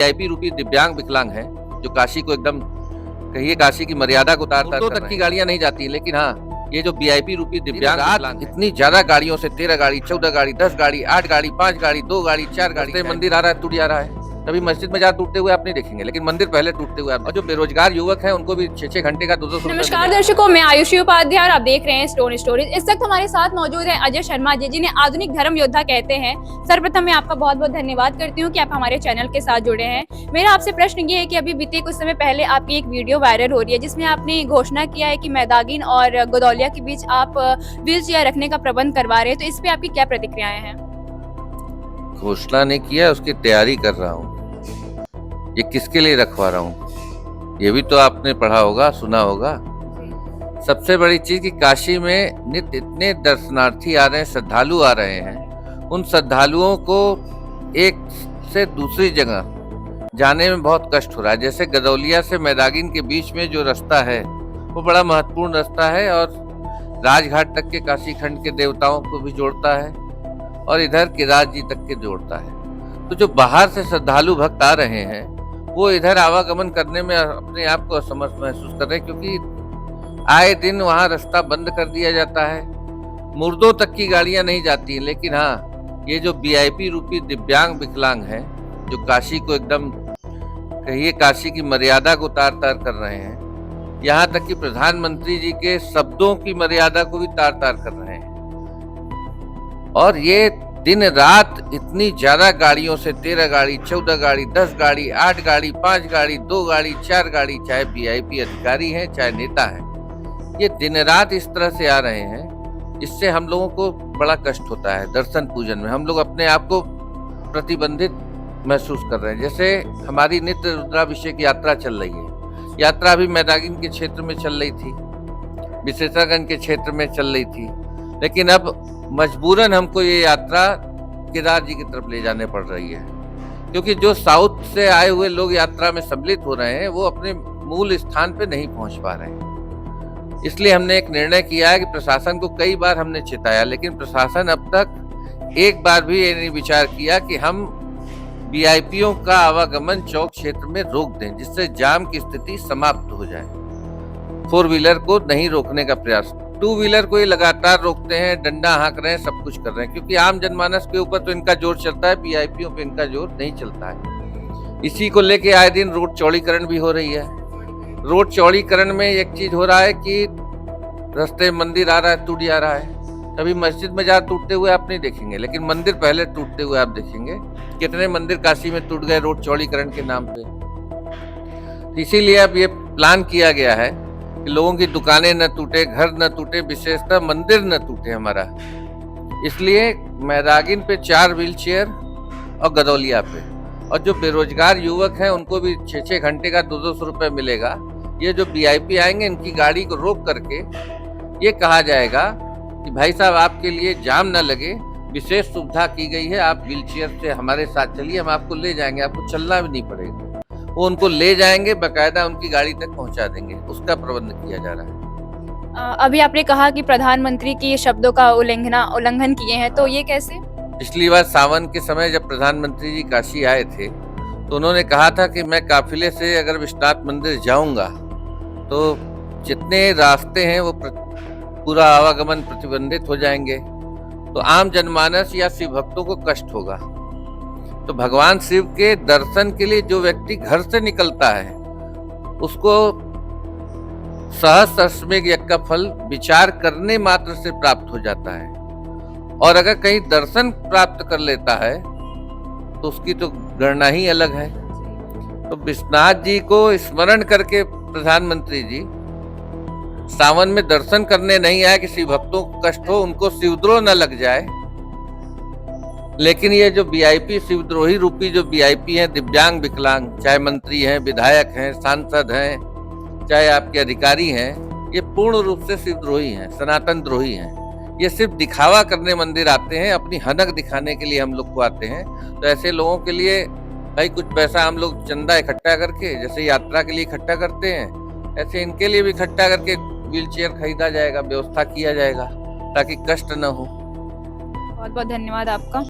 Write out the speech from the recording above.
VIP रूपी दिव्यांग विकलांग हैं, जो काशी को एकदम कहिए काशी की मर्यादा को तार-तार तक की गाड़ियां नहीं जाती, लेकिन हाँ, ये जो वीआईपी रूपी दिव्यांग विकलांग इतनी ज्यादा गाड़ियों से 13 गाड़ी, 14 गाड़ी, 10 गाड़ी, 8 गाड़ी, 5 गाड़ी, 2 गाड़ी, 4 गाड़ी, मंदिर आ रहा है, टूट जा रहा है। कभी मस्जिद में जा टूटते हुए आप नहीं देखेंगे, लेकिन मंदिर पहले टूटते हुए आप। और जो बेरोजगार युवक हैं उनको भी 6-6 घंटे का 200 नमस्कार दर्शकों, मैं आयुषी उपाध्याय और आप देख रहे हैं स्टोन स्टोरीज। इस वक्त हमारे साथ मौजूद है अजय शर्मा जी, जिन्हें आधुनिक धर्म योद्धा कहते हैं। सर्वप्रथम मैं आपका बहुत बहुत धन्यवाद करती हूँ कि आप हमारे चैनल के साथ जुड़े हैं। मेरा आपसे प्रश्न ये है कि अभी बीते कुछ समय पहले आपकी एक वीडियो वायरल हो रही है, जिसमें आपने घोषणा किया है कि मैदागिन और गदौलिया के बीच आप व्हील चेयर रखने का प्रबंध करवा रहे हैं, तो इस पे आपकी क्या प्रतिक्रियाएं हैं? घोषणा नहीं किया, उसकी तैयारी कर रहा हूँ। ये किसके लिए रखवा रहा हूँ, ये भी तो आपने पढ़ा होगा, सुना होगा। सबसे बड़ी चीज कि काशी में नित्य इतने दर्शनार्थी आ रहे हैं, श्रद्धालु आ रहे हैं। उन श्रद्धालुओं को एक से दूसरी जगह जाने में बहुत कष्ट हो रहा है। जैसे गदौलिया से मैदागिन के बीच में जो रास्ता है वो बड़ा महत्वपूर्ण रास्ता है और राजघाट तक के काशी खंड के देवताओं को भी जोड़ता है और इधर केदार जी तक के जोड़ता है। तो जो बाहर से श्रद्धालु भक्त आ रहे हैं वो इधर आवागमन करने में अपने आप को असमर्थ महसूस कर रहे हैं, क्योंकि आए दिन वहाँ रास्ता बंद कर दिया जाता है, मुर्दों तक की गाड़ियां नहीं जाती। लेकिन हाँ, ये जो वीआईपी रूपी दिव्यांग विकलांग हैं, जो काशी को एकदम कहिए काशी की मर्यादा को तार-तार कर रहे हैं, यहाँ तक कि प्रधानमंत्री जी के शब्दों की मर्यादा को भी तार-तार कर रहे हैं। और ये दिन रात इतनी ज्यादा गाड़ियों से 13 गाड़ी, 14 गाड़ी, 10 गाड़ी, 8 गाड़ी, 5 गाड़ी, 2 गाड़ी, 4 गाड़ी, चाहे वीआईपी अधिकारी हैं, चाहे नेता हैं, ये दिन रात इस तरह से आ रहे हैं। इससे हम लोगों को बड़ा कष्ट होता है। दर्शन पूजन में हम लोग अपने आप को प्रतिबंधित महसूस कर रहे हैं। जैसे हमारी नित्य रुद्राभिषेक यात्रा चल रही है, यात्रा भी मैदागिन के क्षेत्र में चल रही थी, विशेषागंज के क्षेत्र में चल रही थी, लेकिन अब मजबूरन हमको ये यात्रा केदार जी की तरफ ले जाने पड़ रही है, क्योंकि जो साउथ से आए हुए लोग यात्रा में सम्मिलित हो रहे हैं वो अपने मूल स्थान पे नहीं पहुंच पा रहे हैं। इसलिए हमने एक निर्णय किया है कि प्रशासन को कई बार हमने चेताया, लेकिन प्रशासन अब तक एक बार भी ये नहीं विचार किया कि हम वीआईपीओं का आवागमन चौक क्षेत्र में रोक दें, जिससे जाम की स्थिति समाप्त हो जाए। 4 व्हीलर को नहीं रोकने का प्रयास, 2 व्हीलर को ये लगातार रोकते हैं, डंडा हाँक रहे हैं, सब कुछ कर रहे हैं, क्योंकि आम जनमानस के ऊपर तो इनका जोर चलता है, वीआईपीओं पे इनका जोर नहीं चलता है। इसी को लेके आए दिन रोड चौड़ीकरण भी हो रही है। रोड चौड़ीकरण में एक चीज हो रहा है कि रास्ते मंदिर आ रहा है, टूट जा रहा है। कभी मस्जिद में जा टूटते हुए आप नहीं देखेंगे, लेकिन मंदिर पहले टूटते हुए आप देखेंगे। कितने मंदिर काशी में टूट गए रोड चौड़ीकरण के नाम पे। इसीलिए अब ये प्लान किया गया है कि लोगों की दुकानें न टूटे, घर न टूटे, विशेषतः मंदिर न टूटे हमारा। इसलिए मैदागिन पे 4 व्हील चेयर और गदौलिया पे, और जो बेरोजगार युवक हैं उनको भी 6-6 घंटे का 200 रुपये मिलेगा। ये जो वीआईपी आएंगे इनकी गाड़ी को रोक करके ये कहा जाएगा कि भाई साहब आपके लिए जाम न लगे, विशेष सुविधा की गई है, आप व्हील चेयर से हमारे साथ चलिए, हम आपको ले जाएंगे, आपको चलना भी नहीं पड़ेगा। वो उनको ले जाएंगे, बकायदा उनकी गाड़ी तक पहुंचा देंगे, उसका प्रबंध किया जा रहा है। अभी आपने कहा कि प्रधानमंत्री के शब्दों का उल्लंघन किए हैं, तो ये कैसे? पिछली बार सावन के समय जब प्रधानमंत्री जी काशी आए थे तो उन्होंने कहा था कि मैं काफिले से अगर विश्वनाथ मंदिर जाऊंगा तो जितने रास्ते हैं वो पूरा आवागमन प्रतिबंधित हो जाएंगे, तो आम जनमानस या शिव भक्तों को कष्ट होगा। तो भगवान शिव के दर्शन के लिए जो व्यक्ति घर से निकलता है उसको सहस्त्र अश्वमेध यज्ञ का फल विचार करने मात्र से प्राप्त हो जाता है, और अगर कहीं दर्शन प्राप्त कर लेता है तो उसकी तो गणना ही अलग है। तो विश्वनाथ जी को स्मरण करके प्रधानमंत्री जी सावन में दर्शन करने नहीं आए कि शिव भक्तों को कष्ट हो, उनको शिवद्रोह न लग जाए। लेकिन ये जो वीआईपी शिवद्रोही रूपी जो वीआईपी हैं, दिव्यांग विकलांग, चाहे मंत्री हैं, विधायक हैं, सांसद हैं, चाहे आपके अधिकारी हैं, ये पूर्ण रूप से शिवद्रोही हैं, सनातन द्रोही हैं। ये सिर्फ दिखावा करने मंदिर आते हैं, अपनी हनक दिखाने के लिए हम लोग को आते हैं। तो ऐसे लोगों के लिए भाई कुछ पैसा हम लोग चंदा इकट्ठा करके, जैसे यात्रा के लिए इकट्ठा करते हैं, ऐसे इनके लिए भी इकट्ठा करके व्हील चेयर खरीदा जाएगा, व्यवस्था किया जाएगा, ताकि कष्ट न हो। बहुत बहुत धन्यवाद आपका।